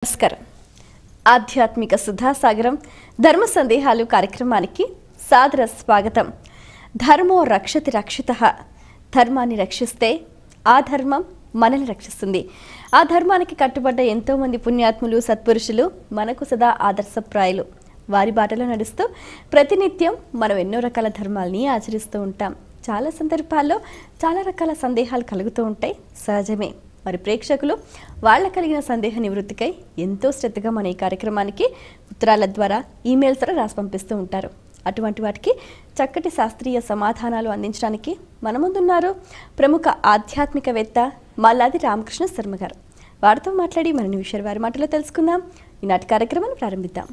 నమస్కారం. ఆధ్యాత్మిక సుధాసాగరం ధర్మ సందేహాలు కార్యక్రమానికి సాదర స్వాగతం. ధర్మో రక్షతి రక్షితః. ధర్మాన్ని రక్షిస్తే ఆ ధర్మం మనల్ని రక్షిస్తుంది. ఆ ధర్మానికి కట్టుబడ్డ ఎంతో మంది పుణ్యాత్ములు సత్పురుషులు మనకు సదా ఆదర్శప్రాయులు. వారి బాటలో నడుస్తూ ప్రతినిత్యం మనం ఎన్నో రకాల ధర్మాల్ని ఆచరిస్తూ ఉంటాం. చాలా సందర్భాల్లో చాలా రకాల సందేహాలు కలుగుతూ ఉంటాయి, సహజమే. మరి ప్రేక్షకులు వాళ్ళ కలిగిన సందేహ నివృత్తికై ఎంతో శ్రద్ధగా మన ఈ కార్యక్రమానికి ఉత్తరాల ద్వారా, ఈమెయిల్స్ ద్వారా రాసి పంపిస్తూ ఉంటారు. అటువంటి వాటికి చక్కటి శాస్త్రీయ సమాధానాలు అందించడానికి మన ముందున్నారు ప్రముఖ ఆధ్యాత్మికవేత్త మల్లాది రామకృష్ణ శర్మ గారు. వారితో మాట్లాడి మరిన్ని విషయాలు వారి మాటలో తెలుసుకుందాం. ఈనాటి కార్యక్రమాన్ని ప్రారంభిద్దాం.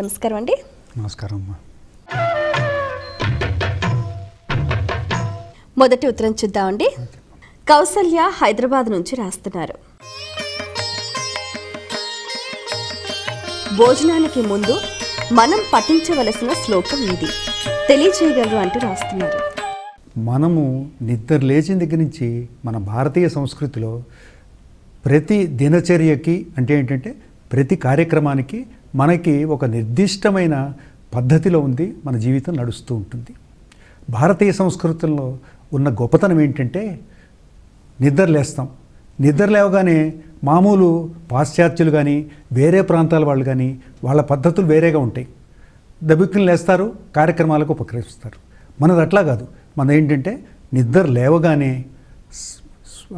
నమస్కారం అండి. నమస్కారం. మొదటి ఉత్తరం చూద్దామండి. కౌసల్య హైదరాబాద్ నుంచి రాస్తున్నారు. భోజనానికి ముందు మనం పఠించవలసిన శ్లోకం ఇది, తెలియచేయగలరు అంటూ రాస్తున్నారు. మనము నిద్ర లేచిన దగ్గర నుంచి మన భారతీయ సంస్కృతిలో ప్రతి దినచర్యకి అంటే ఏంటంటే ప్రతి కార్యక్రమానికి మనకి ఒక నిర్దిష్టమైన పద్ధతిలో ఉంది, మన జీవితం నడుస్తూ ఉంటుంది. భారతీయ సంస్కృతుల్లో ఉన్న గొప్పతనం ఏంటంటే నిద్ర లేస్తాం. నిద్ర లేవగానే మామూలు పాశ్చాత్యులు కానీ వేరే ప్రాంతాల వాళ్ళు కానీ వాళ్ళ పద్ధతులు వేరేగా ఉంటాయి. దబిక్కుని లేస్తారు, కార్యక్రమాలకు ఉపక్రమిస్తారు. మనది అట్లా కాదు. మన ఏంటంటే నిద్ర లేవగానే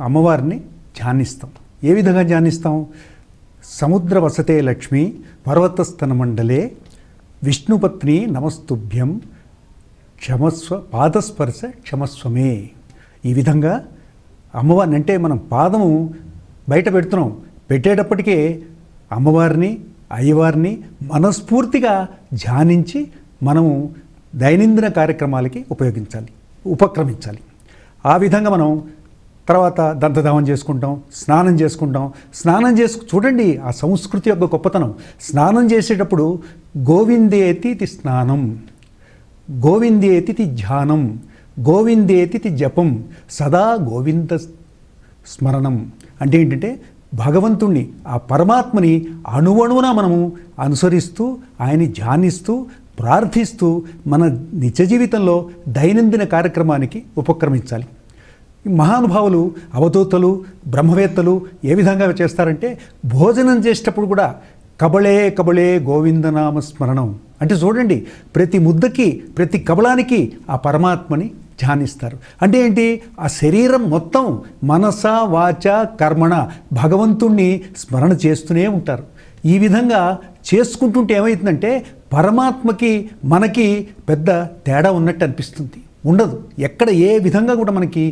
అమ్మవారిని ధ్యానిస్తాం. ఏ విధంగా ధ్యానిస్తాం? సముద్ర వసతే లక్ష్మి పర్వతస్థన మండలే విష్ణుపత్ని నమస్తుభ్యం క్షమస్వ పాదస్పర్శ క్షమస్వమే. ఈ విధంగా అమ్మవారిని అంటే మనం పాదము బయట పెడుతున్నాం, పెట్టేటప్పటికే అమ్మవారిని అయ్యవారిని మనస్ఫూర్తిగా ధ్యానించి మనము దైనందిన కార్యక్రమాలకి ఉపక్రమించాలి. ఆ విధంగా మనం తర్వాత దంతధావం చేసుకుంటాం, స్నానం చేసుకుంటాం. చూడండి ఆ సంస్కృతి యొక్క గొప్పతనం. స్నానం చేసేటప్పుడు గోవిందేతి స్నానం, గోవిందేతి ధ్యానం, గోవిందేతి జపం, సదా గోవింద స్మరణం. అంటే ఏంటంటే భగవంతుణ్ణి, ఆ పరమాత్మని అణువణువున మనము అనుసరిస్తూ ఆయన్ని ధ్యానిస్తూ ప్రార్థిస్తూ మన నిత్య జీవితంలో దైనందిన కార్యక్రమానికి ఉపక్రమించాలి. మహానుభావులు, అవధూతలు, బ్రహ్మవేత్తలు ఏ విధంగా చేస్తారంటే భోజనం చేసేటప్పుడు కూడా కబళే కబళే గోవిందనామ స్మరణం. అంటే చూడండి ప్రతి ముద్దకి ప్రతి కబళానికి ఆ పరమాత్మని ధ్యానిస్తారు. అంటే ఏంటి? ఆ శరీరం మొత్తం మనస వాచ కర్మణ భగవంతుణ్ణి స్మరణ చేస్తూనే ఉంటారు. ఈ విధంగా చేసుకుంటుంటే ఏమవుతుందంటే పరమాత్మకి మనకి పెద్ద తేడా ఉన్నట్టు అనిపిస్తుంది. ఉండదు. ఎక్కడ ఏ విధంగా కూడా మనకి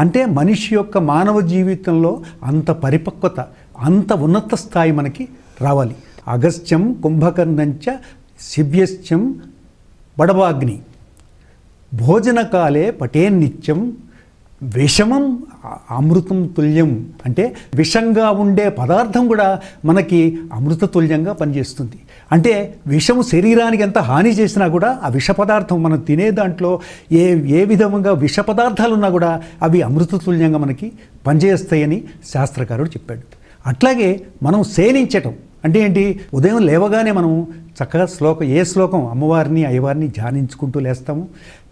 అంటే మనిషి యొక్క మానవ జీవితంలో అంత పరిపక్వత, అంత ఉన్నత స్థాయి మనకి రావాలి. అగస్త్యం కుంభకర్ణంచ శివ్యశ్చం బడవాగ్ని భోజనకాలే పటేన్నిత్యం విషమం అమృతం తుల్యం. అంటే విషంగా ఉండే పదార్థం కూడా మనకి అమృత తుల్యంగా పనిచేస్తుంది. అంటే విషము శరీరానికి ఎంత హాని చేసినా కూడా ఆ విష పదార్థం మనం తినే దాంట్లో ఏ విధంగా విష పదార్థాలు ఉన్నా కూడా అవి అమృత తుల్యంగా మనకి పనిచేస్తాయని శాస్త్రకారుడు చెప్పాడు. అట్లాగే మనం సేవించటం అంటే ఏంటి? ఉదయం లేవగానే మనం చక్కగా ఏ శ్లోకం అమ్మవారిని అయ్యవారిని ధ్యానించుకుంటూ లేస్తాము.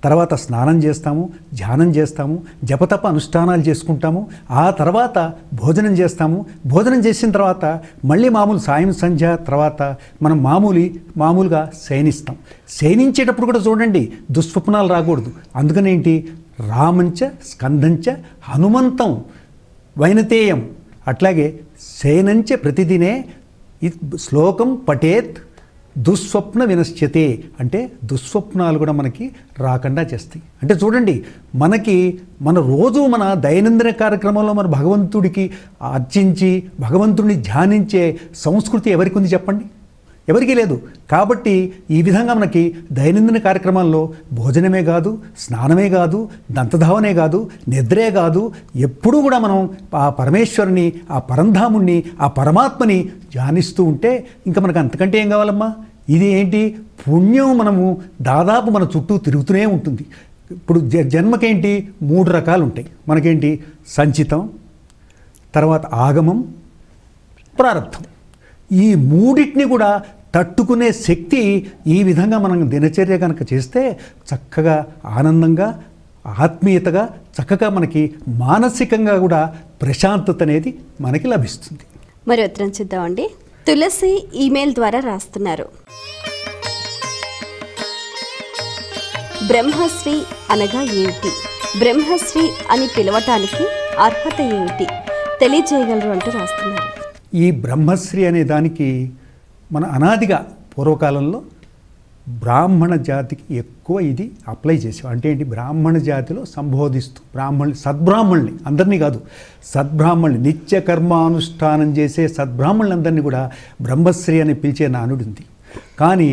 తర్వాత స్నానం చేస్తాము, ధ్యానం చేస్తాము, జపతప అనుష్ఠానాలు చేసుకుంటాము. ఆ తర్వాత భోజనం చేస్తాము. భోజనం చేసిన తర్వాత మళ్ళీ మామూలు సాయం సంధ్య తర్వాత మనం మామూలుగా శయనిస్తాం. శయనించేటప్పుడు కూడా చూడండి దుస్వప్నాలు రాకూడదు. అందుకనేంటి? రామంచ స్కందంచ హనుమంతం వైనతేయం. అట్లాగే శయనంచ ప్రతిదినే శ్లోకం పఠేత్ దుస్వప్న వినశ్యతే. అంటే దుస్వప్నాలు కూడా మనకి రాకుండా చేస్తాయి. అంటే చూడండి మన రోజు మన దైనందిన కార్యక్రమంలో మన భగవంతుడికి అర్చించి భగవంతుడిని ధ్యానించే సంస్కృతి ఎవరికి ఉంది చెప్పండి? ఎవరికీ లేదు. కాబట్టి ఈ విధంగా మనకి దైనందిన కార్యక్రమాల్లో భోజనమే కాదు, స్నానమే కాదు, దంతధావనే కాదు, నిద్రే కాదు, ఎప్పుడూ కూడా మనం ఆ పరమేశ్వరుని, ఆ పరంధాముణ్ణి, ఆ పరమాత్మని ధ్యానిస్తూ ఉంటే ఇంకా మనకు అంతకంటే ఏం కావాలమ్మా? ఇది ఏంటి? పుణ్యం మనము దాదాపు మన చుట్టూ తిరుగుతూనే ఉంటుంది. ఇప్పుడు జన్మకేంటి? 3 రకాలు ఉంటాయి మనకేంటి? సంచితం, తర్వాత ఆగమం, ప్రారంధం. ఈ మూడింటిని కూడా తట్టుకునే శక్తి ఈ విధంగా మనం దినచర్య కనుక చేస్తే చక్కగా ఆనందంగా ఆత్మీయతగా చక్కగా మనకి మానసికంగా కూడా ప్రశాంతత అనేది మనకి లభిస్తుంది. మరి ఉత్తరం చూద్దామండి. తులసి ఈమెయిల్ ద్వారా రాస్తున్నారు. బ్రహ్మశ్రీ అనగా ఏమిటి? బ్రహ్మశ్రీ అని పిలవటానికి అర్హత ఏమిటి తెలియజేయగలరు అంటూ రాస్తున్నారు. ఈ బ్రహ్మశ్రీ అనే దానికి మన అనాదిగా పూర్వకాలంలో బ్రాహ్మణ జాతికి ఎక్కువ ఇది అప్లై చేసాం. అంటే ఏంటి? బ్రాహ్మణ జాతిలో సంబోధిస్తూ సద్బ్రాహ్మణుల్ని అందరినీ కాదు, సద్బ్రాహ్మణుల్ని నిత్య కర్మానుష్ఠానం చేసే సద్బ్రాహ్మణులందరినీ కూడా బ్రహ్మశ్రీ అని పిలిచే నానుడు ఉంది. కానీ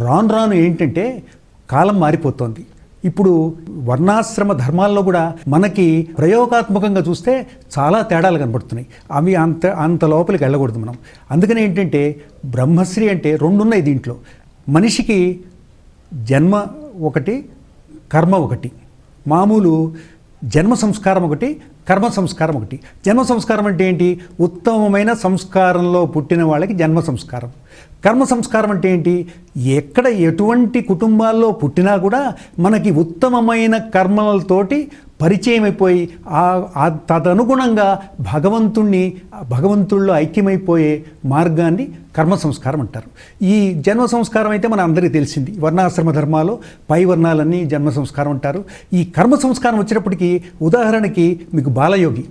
రాను రాను ఏంటంటే కాలం మారిపోతోంది. ఇప్పుడు వర్ణాశ్రమ ధర్మాల్లో కూడా మనకి ప్రయోగాత్మకంగా చూస్తే చాలా తేడాలు కనబడుతున్నాయి. అవి అంత లోపలికి వెళ్ళకూడదు మనం. అందుకని ఏంటంటే బ్రహ్మశ్రీ అంటే రెండు ఉన్నాయి దీంట్లో. మనిషికి జన్మ ఒకటి, కర్మ ఒకటి. మామూలు జన్మ సంస్కారం ఒకటి, కర్మ సంస్కారం ఒకటి. జన్మ సంస్కారం అంటే ఏంటి? ఉత్తమమైన సంస్కారంలో పుట్టిన వాళ్ళకి జన్మ సంస్కారం. కర్మ సంస్కారం అంటే ఏంటి? ఎక్కడ ఎటువంటి కుటుంబాల్లో పుట్టినా కూడా మనకి ఉత్తమమైన కర్మలతోటి పరిచయం అయిపోయి తదనుగుణంగా భగవంతుల్లో ఐక్యమైపోయే మార్గాన్ని కర్మ సంస్కారం అంటారు. ఈ జన్మ సంస్కారం అయితే మన అందరికీ తెలిసింది. వర్ణాశ్రమ ధర్మాలు పై వర్ణాలన్నీ జన్మ సంస్కారం అంటారు. ఈ కర్మ సంస్కారం వచ్చేటప్పటికి ఉదాహరణకి మీకు బాలయోగి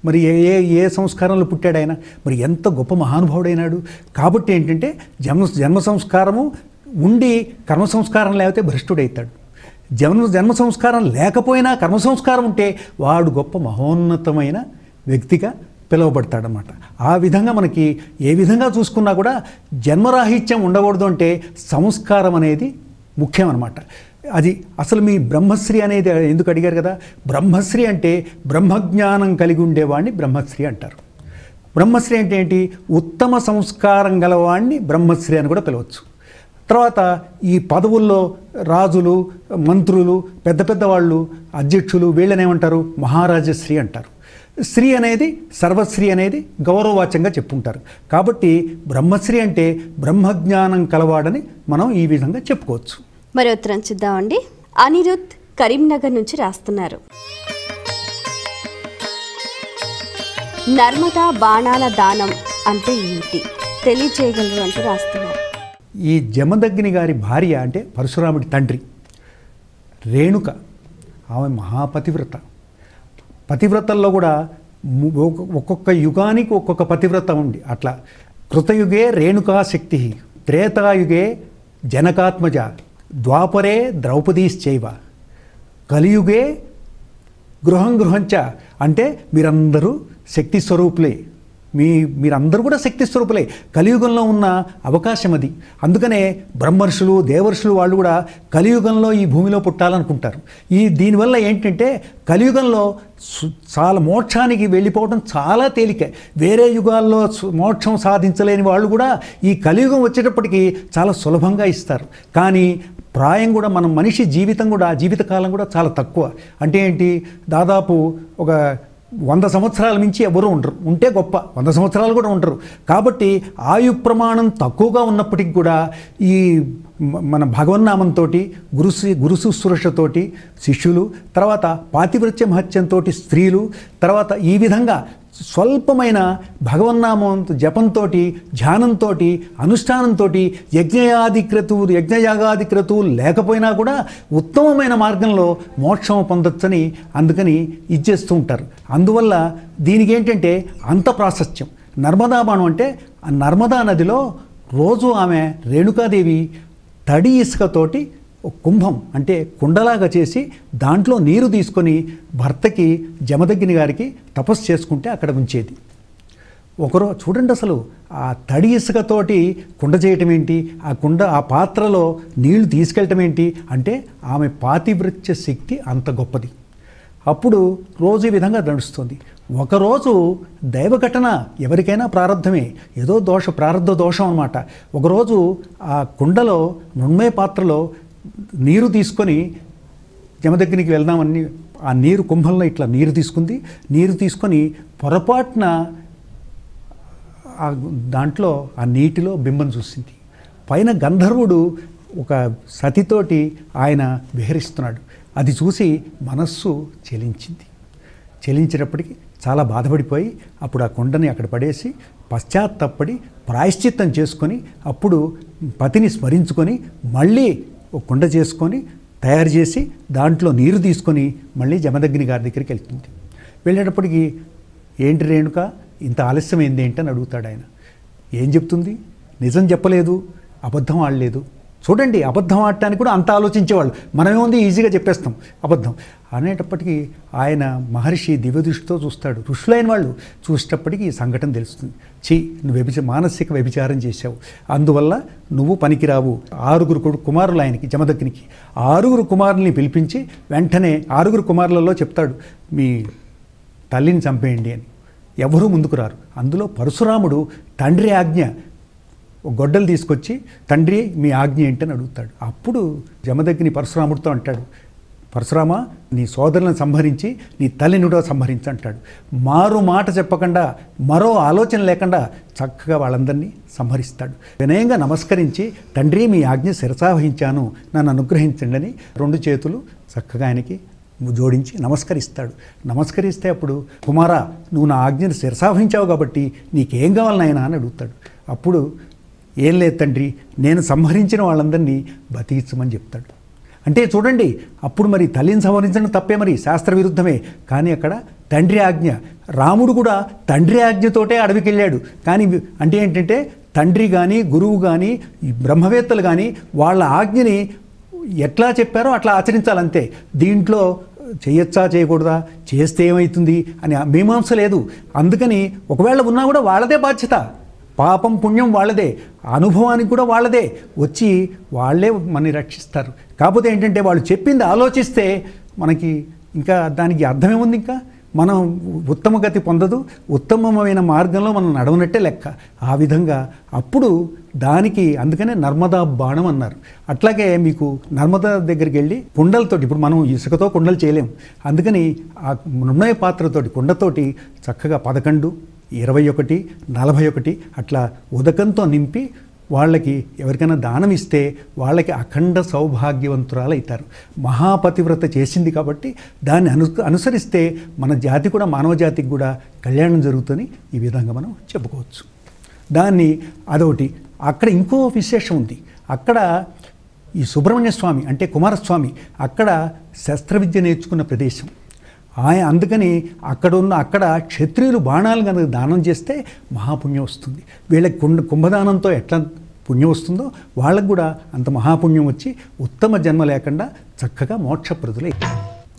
మరి ఏ సంస్కారంలో పుట్టాడు ఆయన? మరి ఎంత గొప్ప మహానుభావుడైనాడు. కాబట్టి ఏంటంటే జన్మ సంస్కారము ఉండి కర్మ సంస్కారం లేకపోతే భ్రష్టుడవుతాడు. జన్మ సంస్కారం లేకపోయినా కర్మ సంస్కారం ఉంటే వాడు గొప్ప మహోన్నతమైన వ్యక్తిగా పిలువబడతాడనమాట. ఆ విధంగా మనకి ఏ విధంగా చూసుకున్నా కూడా జన్మరాహిత్యం ఉండకూడదు. అంటే సంస్కారం అనేది ముఖ్యం అన్నమాట. అది అసలు మీ బ్రహ్మశ్రీ అనేది ఎందుకు అడిగారు కదా? బ్రహ్మశ్రీ అంటే బ్రహ్మజ్ఞానం కలిగి ఉండేవాడిని బ్రహ్మశ్రీ అంటారు. బ్రహ్మశ్రీ అంటే ఏంటి? ఉత్తమ సంస్కారం గలవాడిని బ్రహ్మశ్రీ అని కూడా పిలవచ్చు. తర్వాత ఈ పదవుల్లో రాజులు, మంత్రులు, పెద్ద వాళ్ళు, అధ్యక్షులు వీళ్ళనేమంటారు? మహారాజశ్రీ అంటారు. శ్రీ అనేది సర్వశ్రీ అనేది గౌరవవాచ్యంగా చెప్పుకుంటారు. కాబట్టి బ్రహ్మశ్రీ అంటే బ్రహ్మజ్ఞానం కలవాడని మనం ఈ విధంగా చెప్పుకోవచ్చు. మరి ఉత్తరం చూద్దామండి. అనిరుద్ కరీంనగర్ నుంచి రాస్తున్నారు. నర్మదా బాణాల దానం అంటే ఏమిటి తెలియజేయగలరు అంటూ రాస్తున్నారు. ఈ జమదగ్ని గారి భార్య అంటే పరశురాముడి తండ్రి రేణుక, ఆమె మహాపతివ్రత. పతివ్రతల్లో కూడా ఒక్కొక్క యుగానికి ఒక్కొక్క పతివ్రత ఉంది. అట్లా కృతయుగే రేణుకా శక్తి, త్రేతాయుగే జనకాత్మజ, ద్వాపరే ద్రౌపదీశ్చైవ, కలియుగే గృహంచ. అంటే మీరందరూ శక్తి స్వరూపులే. మీరందరూ కూడా శక్తి స్వరూపులే. కలియుగంలో ఉన్న అవకాశం అది. అందుకనే బ్రహ్మర్షులు, దేవర్షులు వాళ్ళు కూడా కలియుగంలో ఈ భూమిలో పుట్టాలనుకుంటారు. దీనివల్ల ఏంటంటే కలియుగంలో చాలా మోక్షానికి వెళ్ళిపోవడం చాలా తేలిక. వేరే యుగాల్లో మోక్షం సాధించలేని వాళ్ళు కూడా ఈ కలియుగం వచ్చేటప్పటికి చాలా సులభంగా ఇస్తారు. కానీ ప్రాయం కూడా మన మనిషి జీవితకాలం కూడా చాలా తక్కువ. అంటే ఏంటి? దాదాపు ఒక 100 సంవత్సరాల మించి ఎవరు ఉండరు. ఉంటే గొప్ప 100 సంవత్సరాలు కూడా ఉండరు. కాబట్టి ఆయు ప్రమాణం తక్కువగా ఉన్నప్పటికీ కూడా ఈ మన భగవన్నామంతో గురు శుశ్రూషతోటి శిష్యులు, తర్వాత పాతివ్రత్య మహత్యంతో స్త్రీలు, తర్వాత ఈ విధంగా స్వల్పమైన భగవన్నామం జపంతో, ధ్యానంతో, అనుష్ఠానంతో యజ్ఞయాగాది క్రతువులు లేకపోయినా కూడా ఉత్తమమైన మార్గంలో మోక్షం పొందొచ్చని అందుకని ఇచ్చేస్తూ ఉంటారు. అందువల్ల దీనికి ఏంటంటే అంత ప్రాశస్త్యం. నర్మదా బాణం అంటే ఆ నర్మదా నదిలో రోజు ఆమె రేణుకాదేవి తడి ఇసుకతోటి కుంభం అంటే కుండలాగా చేసి దాంట్లో నీరు తీసుకొని భర్తకి జమదగ్ని గారికి తపస్సు చేసుకుంటే అక్కడ ఉంచేది. ఒకరో చూడండి, అసలు ఆ తడి ఇసుకతోటి కుండ చేయటం ఏంటి, ఆ పాత్రలో నీళ్లు తీసుకెళ్ళటం ఏంటి అంటే ఆమె పాతివ్రత్య శక్తి అంత గొప్పది. అప్పుడు రోజు ఈ విధంగా నడుస్తుంది. ఒకరోజు దైవఘటన ఎవరికైనా ప్రారంధమే, ఏదో ప్రారంధ దోషం అన్నమాట. ఒకరోజు ఆ కుండలో మృణ్మయ పాత్రలో నీరు తీసుకొని జమదగ్నికి వెళ్దామని ఆ నీరు కుంభంలో ఇట్లా నీరు తీసుకుంది. నీరు తీసుకొని పొరపాటున ఆ దాంట్లో ఆ నీటిలో బింబం చూసింది. పైన గంధర్వుడు ఒక సతితోటి ఆయన విహరిస్తున్నాడు. అది చూసి మనస్సు చెలించినప్పటికీ చాలా బాధపడిపోయి అప్పుడు ఆ కొండని అక్కడ పడేసి పశ్చాత్తపడి ప్రాయశ్చిత్తం చేసుకొని అప్పుడు పతిని స్మరించుకొని మళ్ళీ ఒక కుండ చేసుకొని తయారు చేసి దాంట్లో నీరు తీసుకొని మళ్ళీ జమదగ్ని గారి దగ్గరికి వెళ్తుంది. వెళ్ళేటప్పటికి ఏంటి రేణుక ఇంత ఆలస్యమైంది ఏంటని అడుగుతాడు ఆయన. ఏం చెప్తుంది? నిజం చెప్పలేదు, అబద్ధం ఆడలేదు. చూడండి, అబద్ధం ఆడటానికి కూడా అంత ఆలోచించేవాళ్ళు. మనమేముంది ఈజీగా చెప్పేస్తాం అబద్ధం అనేటప్పటికీ ఆయన మహర్షి దివ్యదృష్టితో చూస్తాడు. ఋషులైన వాళ్ళు చూసేటప్పటికీ ఈ సంఘటన తెలుస్తుంది. నువ్వు మానసిక వ్యభిచారం చేశావు, అందువల్ల నువ్వు పనికిరావు. 6 కుమారులు ఆయనకి జమదగ్నికి. 6 కుమారుల్ని పిలిపించి వెంటనే 6 కుమారులలో చెప్తాడు, మీ తల్లిని చంపేయండి అని. ఎవరూ ముందుకు రారు. అందులో పరశురాముడు తండ్రి ఆజ్ఞ గొడ్డలు తీసుకొచ్చి, తండ్రి మీ ఆజ్ఞ ఏంటని అడుగుతాడు. అప్పుడు జమదగ్ని పరశురాముడితో అంటాడు, పరశురామ నీ సోదరులను సంహరించి నీ తల్లిని కూడా సంహరించి అంటాడు. మారు మాట చెప్పకుండా, మరో ఆలోచన లేకుండా చక్కగా వాళ్ళందరినీ సంహరిస్తాడు. వినయంగా నమస్కరించి, తండ్రి మీ ఆజ్ఞ శిరసావహించాను, నన్ను అనుగ్రహించండి అని 2 చేతులు చక్కగా ఆయనకి జోడించి నమస్కరిస్తాడు. నమస్కరిస్తే అప్పుడు కుమారా నువ్వు నా ఆజ్ఞను శిరసావహించావు కాబట్టి నీకేం కావాలి నాయనా అని అడుగుతాడు. అప్పుడు ఏం లేదు తండ్రి, నేను సంహరించిన వాళ్ళందరినీ బతికించమని చెప్తాడు. అంటే చూడండి, అప్పుడు మరి తల్లిని సంహరించడం తప్పే, మరి శాస్త్ర విరుద్ధమే. కానీ అక్కడ తండ్రి ఆజ్ఞ. రాముడు కూడా తండ్రి ఆజ్ఞతోటే అడవికి వెళ్ళాడు. కానీ అంటే ఏంటంటే తండ్రి కానీ గురువు కానీ బ్రహ్మవేత్తలు కానీ వాళ్ళ ఆజ్ఞని ఎట్లా చెప్పారో అట్లా ఆచరించాలంతే. దీంట్లో చేయొచ్చా చేయకూడదా, చేస్తే ఏమవుతుంది అని మీమాంస లేదు. అందుకని ఒకవేళ ఉన్నా కూడా వాళ్ళదే బాధ్యత, పాపం పుణ్యం వాళ్ళదే, అనుభవానికి కూడా వాళ్ళదే, వచ్చి వాళ్ళే మనని రక్షిస్తారు. కాకపోతే ఏంటంటే వాళ్ళు చెప్పింది ఆలోచిస్తే మనకి ఇంకా దానికి అర్థమేముంది, ఇంకా మనం ఉత్తమ గతి పొందదు, ఉత్తమమైన మార్గంలో మనం నడవనట్టే లెక్క. ఆ విధంగా అప్పుడు దానికి అందుకనే నర్మదా బాణం అన్నారు. అట్లాగే మీకు నర్మదా దగ్గరికి వెళ్ళి కుండలతోటి, ఇప్పుడు మనం ఇసుకతో కుండలు చేయలేము, అందుకని ఆ మృణయ పాత్రతోటి కుండతోటి చక్కగా 11, 21, 41 అట్లా ఉదకంతో నింపి వాళ్ళకి ఎవరికైనా దానం ఇస్తే వాళ్ళకి అఖండ సౌభాగ్యవంతురాలు అవుతారు. మహాపతివ్రత చేసింది కాబట్టి దాన్ని అనుసరిస్తే మన జాతి కూడా, మానవ జాతికి కూడా కళ్యాణం జరుగుతుంది. ఈ విధంగా మనం చెప్పుకోవచ్చు. దాన్ని అదొకటి. అక్కడ ఇంకో విశేషం ఉంది. అక్కడ ఈ సుబ్రహ్మణ్య స్వామి అంటే కుమారస్వామి అక్కడ శస్త్రవిద్య నేర్చుకున్న ప్రదేశం. అందుకని అక్కడ క్షత్రియులు బాణాలు కనుక దానం చేస్తే మహాపుణ్యం వస్తుంది. వీళ్ళకి కుంభదానంతో ఎట్లా పుణ్యం వస్తుందో వాళ్ళకు కూడా అంత మహాపుణ్యం వచ్చి ఉత్తమ జన్మ లేకుండా చక్కగా మోక్షప్రదులై.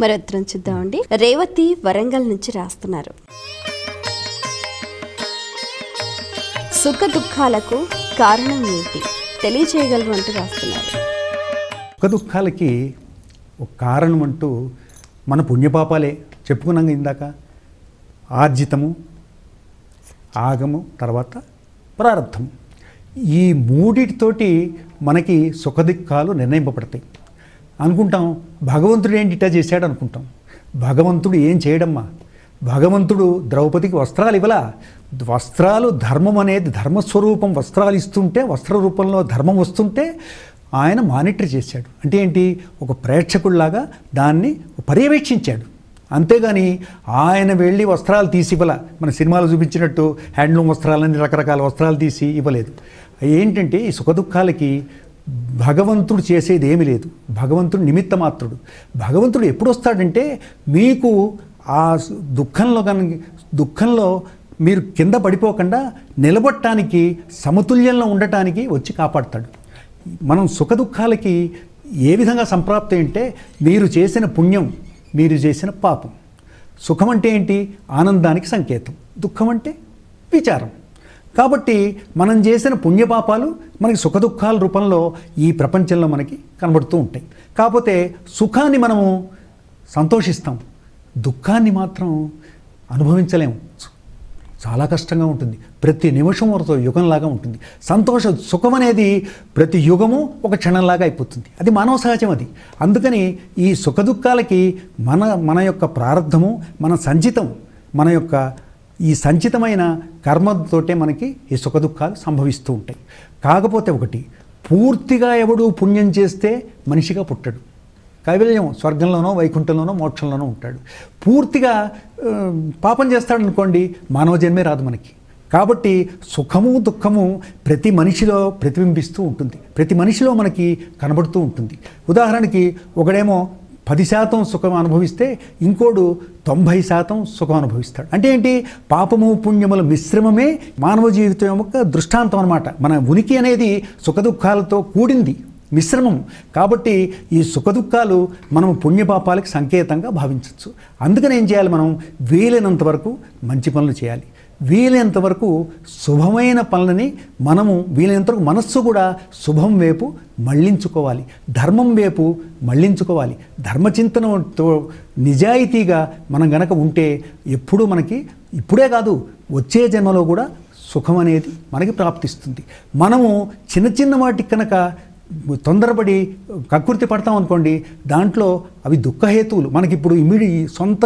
మరి ఉత్తరం చూద్దామండి. రేవతి వరంగల్ నుంచి రాస్తున్నారు. సుఖ దుఃఖాలకు కారణం ఏంటి తెలియచేయగలరు అంటూ రాస్తున్నారు. సుఖ దుఃఖాలకి ఒక కారణం అంటూ మన పుణ్యపాపాలే చెప్పుకున్నాం ఇందాక. ఆర్జితము, ఆగము, తర్వాత ప్రారబ్ధము. ఈ మూడిటితోటి మనకి సుఖదుఖాలు నిర్ణయింపబడతాయి. అనుకుంటాం భగవంతుడు ఏంటి ఇట్టా చేశాడు అనుకుంటాం. భగవంతుడు ఏం చేయడమ్మా? భగవంతుడు ద్రౌపదికి వస్త్రాలు ఇవ్వలా. వస్త్రాలు ధర్మం అనేది ధర్మస్వరూపం, వస్త్రాలు ఇస్తుంటే వస్త్ర రూపంలో ధర్మం వస్తుంటే ఆయన మానిటర్ చేశాడు. అంటే ఏంటి? ఒక ప్రేక్షకుల్లాగా దాన్ని పర్యవేక్షించాడు. అంతేగాని ఆయన వెళ్ళి వస్త్రాలు తీసి ఇవ్వల. మన సినిమాలో చూపించినట్టు హ్యాండ్లూమ్ వస్త్రాలని రకరకాల వస్త్రాలు తీసి ఇవ్వలేదు. ఏంటంటే ఈ సుఖదుఖాలకి భగవంతుడు చేసేది ఏమీ లేదు. భగవంతుడు నిమిత్త మాత్రుడు. భగవంతుడు ఎప్పుడు వస్తాడంటే మీకు ఆ దుఃఖంలో మీరు కింద పడిపోకుండా నిలబడటానికి, సమతుల్యంలో ఉండటానికి వచ్చి కాపాడతాడు. మనం సుఖదుఖాలకి ఏ విధంగా సంప్రాప్తి అంటే మీరు చేసిన పుణ్యం, మీరు చేసిన పాపం. సుఖం అంటే ఏంటి? ఆనందానికి సంకేతం. దుఃఖం అంటే విచారం. కాబట్టి మనం చేసిన పుణ్యపాపాలు మనకి సుఖదుఖాల రూపంలో ఈ ప్రపంచంలో మనకి కనబడుతూ ఉంటాయి. కాకపోతే సుఖాన్ని మనము సంతోషిస్తాం, దుఃఖాన్ని మాత్రం అనుభవించలేము. చాలా కష్టంగా ఉంటుంది. ప్రతి నిమిషం ఒక యుగంలాగా ఉంటుంది. సుఖం అనేది ప్రతి యుగము ఒక క్షణంలాగా అయిపోతుంది. అది మానవ సహజం. అది అందుకని ఈ సుఖదుఖాలకి మన యొక్క ప్రారంధము, మన సంచితం, మన యొక్క ఈ సంచితమైన కర్మతోటే మనకి ఈ సుఖదుఖాలు సంభవిస్తూ ఉంటాయి. కాకపోతే ఒకటి, పూర్తిగా ఎవడు పుణ్యం చేస్తే మనిషిగా పుట్టడు. కైవల్యం స్వర్గంలోనో వైకుంఠంలోనో మోక్షంలోనో ఉంటాడు. పూర్తిగా పాపం చేస్తాడనుకోండి, మానవ జన్మే రాదు మనకి. కాబట్టి సుఖము దుఃఖము ప్రతి మనిషిలో ప్రతిబింబిస్తూ ఉంటుంది, ప్రతి మనిషిలో మనకి కనబడుతూ ఉంటుంది. ఉదాహరణకి ఒకడేమో 10% సుఖం అనుభవిస్తే ఇంకోడు 90% సుఖం అనుభవిస్తాడు. అంటే ఏంటి? పాపము పుణ్యముల మిశ్రమమే మానవ జీవితం యొక్క దృష్టాంతం అన్నమాట. మన ఉనికి అనేది సుఖదుఖాలతో కూడింది, మిశ్రమం. కాబట్టి ఈ సుఖదుఖాలు మనం పుణ్యపాపాలకి సంకేతంగా భావించవచ్చు. అందుకని ఏం చేయాలి? మనం వీలైనంత వరకు మంచి పనులు చేయాలి, వీలైనంత వరకు శుభమైన పనులని మనము వీలైనంత వరకు మనస్సు కూడా శుభం వైపు మళ్ళించుకోవాలి, ధర్మం వైపు మళ్ళించుకోవాలి. ధర్మచింతనతో నిజాయితీగా మనం గనక ఉంటే ఎప్పుడూ మనకి, ఇప్పుడే కాదు వచ్చే జన్మలో కూడా సుఖం అనేది మనకి ప్రాప్తిస్తుంది. మనము చిన్న చిన్న వాటికి కనుక తొందరపడి కక్కుర్తి పడతాం అనుకోండి, దాంట్లో అవి దుఃఖహేతువులు. మనకిప్పుడు సొంత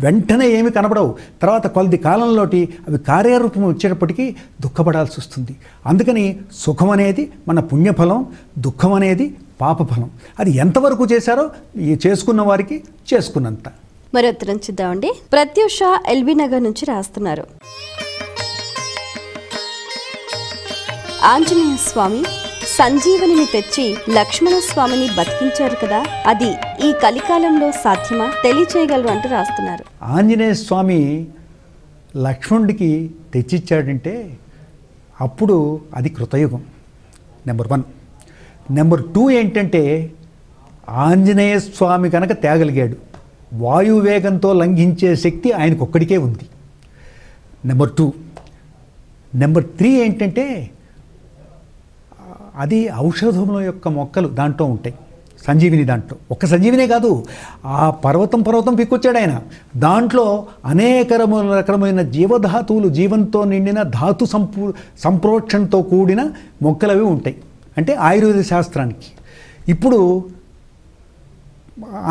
వెంటనే ఏమి కనబడవు, తర్వాత కొద్ది కాలంలోటి అవి కార్యరూపం వచ్చేటప్పటికీ దుఃఖపడాల్సి వస్తుంది. అందుకని సుఖం అనేది మన పుణ్యఫలం, దుఃఖం అనేది పాపఫలం. అది ఎంతవరకు చేశారో ఈ చేసుకున్న వారికి చేసుకున్నంత. మరి ఉత్తరం చూద్దామండి. ప్రత్యూష ఎల్బీ నగర్ నుంచి రాస్తున్నారు. ఆంజనేయ స్వామి సంజీవనిని తెచ్చి లక్ష్మణ స్వామిని బతికించారు కదా, అది ఈ కలికాలంలో సాధ్యమా? తెలియచేయగలరు అంటూ రాస్తున్నారు. ఆంజనేయ స్వామి లక్ష్మణుడికి తెచ్చిచ్చాడంటే అప్పుడు అది కృతయుగం, నెంబర్ 1. నెంబర్ 2 ఏంటంటే, ఆంజనేయ స్వామి కనుక తేగలిగాడు, వాయువేగంతో లంఘించే శక్తి ఆయనకొక్కడికే ఉంది. నెంబర్ 2. నెంబర్ 3 ఏంటంటే, అది ఔషధముల యొక్క మొక్కలు దాంట్లో ఉంటాయి, సంజీవిని దాంట్లో. ఒక్క సంజీవినే కాదు, ఆ పర్వతం పిక్కొచ్చాడు ఆయన. దాంట్లో అనేక రకమైన జీవధాతువులు, జీవంతో నిండిన ధాతు సంప్రోక్షణతో కూడిన మొక్కలవి ఉంటాయి, అంటే ఆయుర్వేద శాస్త్రానికి. ఇప్పుడు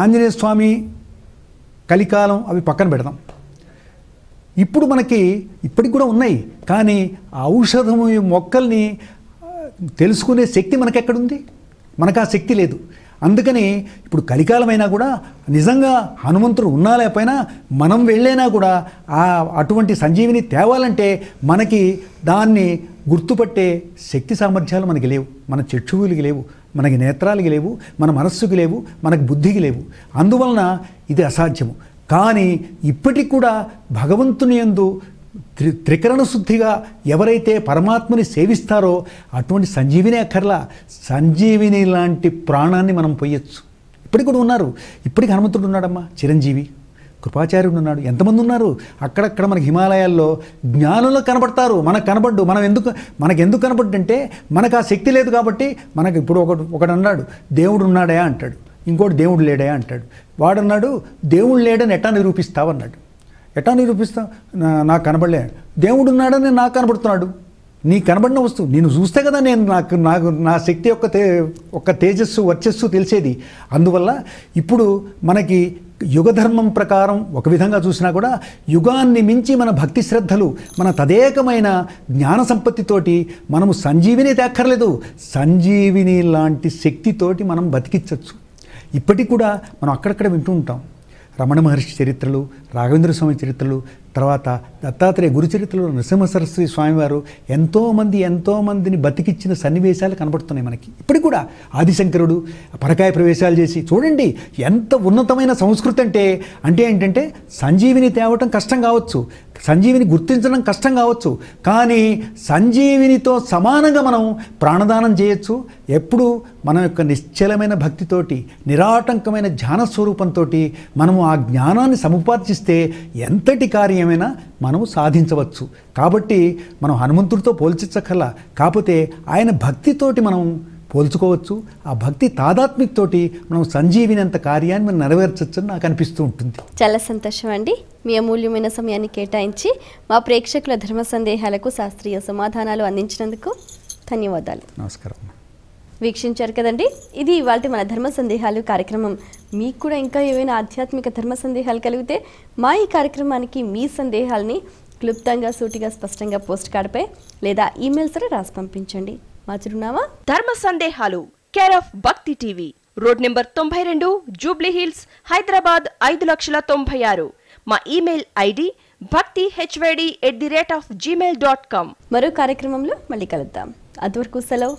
ఆంజనేయ స్వామి కలికాలం అవి పక్కన పెడదాం. ఇప్పుడు మనకి ఇప్పటికి కూడా ఉన్నాయి, కానీ ఆ ఔషధము మొక్కల్ని తెలుసుకునే శక్తి మనకెక్కడుంది? మనకు ఆ శక్తి లేదు. అందుకని ఇప్పుడు కలికాలమైనా కూడా నిజంగా హనుమంతుడు ఉన్నా లేకపోయినా మనం వెళ్ళైనా కూడా అటువంటి సంజీవిని తేవాలంటే మనకి దాన్ని గుర్తుపట్టే శక్తి సామర్థ్యాలు మనకి లేవు, మన చక్షువులకి లేవు, మనకి నేత్రాలకి లేవు, మన మనస్సుకి లేవు, మనకు బుద్ధికి లేవు. అందువలన ఇది అసాధ్యము. కానీ ఇప్పటికి కూడా భగవంతుని యందు త్రికరణ శుద్ధిగా ఎవరైతే పరమాత్మని సేవిస్తారో అటువంటి సంజీవిని అక్కర్లా, సంజీవిని లాంటి ప్రాణాన్ని మనం పొయ్యొచ్చు. ఇప్పటికి కూడా ఉన్నారు. ఇప్పటికి హనుమంతుడు ఉన్నాడమ్మా, చిరంజీవి, కృపాచార్యుడు ఉన్నాడు, ఎంతమంది ఉన్నారు అక్కడక్కడ. మనకి హిమాలయాల్లో జ్ఞానులు కనబడతారు, మనకు కనబడ్డు. మనకెందుకు కనబడ్డంటే మనకు ఆ శక్తి లేదు కాబట్టి. మనకు ఇప్పుడు ఒకడు అన్నాడు దేవుడు ఉన్నాడా అంటాడు, ఇంకోటి దేవుడు లేడా అంటాడు. వాడన్నాడు దేవుడు లేడని ఎట్టా నిరూపిస్తావన్నాడు. ఎట్టా నిరూపిస్తావు? నాకు కనబడలే. దేవుడు ఉన్నాడని నాకు కనబడుతున్నాడు. నీ కనబడిన వస్తువు నేను చూస్తే కదా నేను నాకు నా శక్తి యొక్క తేజస్సు వర్చస్సు తెలిసేది. అందువల్ల ఇప్పుడు మనకి యుగధర్మం ప్రకారం ఒక విధంగా చూసినా కూడా యుగాన్ని మించి మన భక్తి శ్రద్ధలు, మన తదేకమైన జ్ఞాన సంపత్తితోటి మనము సంజీవిని తేక్కర్లేదు, సంజీవిని లాంటి శక్తితోటి మనం బతికించవచ్చు. ఇప్పటికి కూడా మనం అక్కడక్కడ వింటూ ఉంటాం రమణ మహర్షి చరిత్రలు, రాఘవేంద్ర స్వామి చరిత్రలు, తర్వాత దత్తాత్రేయ గురు చరిత్రలో నరసింహ సరస్వతి స్వామివారు ఎంతోమందిని బతికిచ్చిన సన్నివేశాలు కనబడుతున్నాయి మనకి. ఇప్పటికి కూడా ఆదిశంకరుడు పరకాయ ప్రవేశాలు చేసి చూడండి ఎంత ఉన్నతమైన సంస్కృతి అంటే ఏంటంటే సంజీవిని తేవటం కష్టం కావచ్చు, సంజీవిని గుర్తించడం కష్టం కావచ్చు, కానీ సంజీవినితో సమానంగా మనం ప్రాణదానం చేయొచ్చు. ఎప్పుడు మన యొక్క నిశ్చలమైన భక్తితోటి, నిరాటంకమైన ధ్యాన స్వరూపంతో మనము ఆ జ్ఞానాన్ని సముపార్జిస్తే ఎంతటి కార్యమైనా మనము సాధించవచ్చు. కాబట్టి మనం హనుమంతుడితో పోల్చక్కర్లా, కాకపోతే ఆయన భక్తితోటి మనం పోల్చుకోవచ్చు. ఆ భక్తి తాదాత్మ్యతోటి మనం సంజీవినంత కార్యాన్ని మనం నెరవేర్చవచ్చు అని నాకు అనిపిస్తూ ఉంటుంది. చాలా సంతోషం అండి. మీ అమూల్యమైన సమయాన్ని కేటాయించి మా ప్రేక్షకుల ధర్మ సందేహాలకు శాస్త్రీయ సమాధానాలు అందించినందుకు ధన్యవాదాలు. నమస్కారం. వీక్షించారు కదండి, ఇది ఇవాళ మన ధర్మ సందేహాలు కార్యక్రమం. మీకు కూడా ఇంకా ఏవైనా ఆధ్యాత్మిక ధర్మ సందేహాలు కలిగితే మా ఈ కార్యక్రమానికి మీ సందేహాలని క్లుప్తంగా సూటిగా స్పష్టంగా పోస్ట్ కార్డుపై లేదా ఈమెయిల్ సరే రాసి పంపించండి. మా చిరునామా ధర్మ సందేహాలు, కేర్ ఆఫ్ భక్తి TV, road number 92, Jubilee hills, Hyderabad 5,96,000. మా ఈమెయిల్ ఐడి bhaktihyd@gmail.com. మరో కార్యక్రమంలో మళ్ళీ కలుద్దాం. అంతవరకు సెలవు.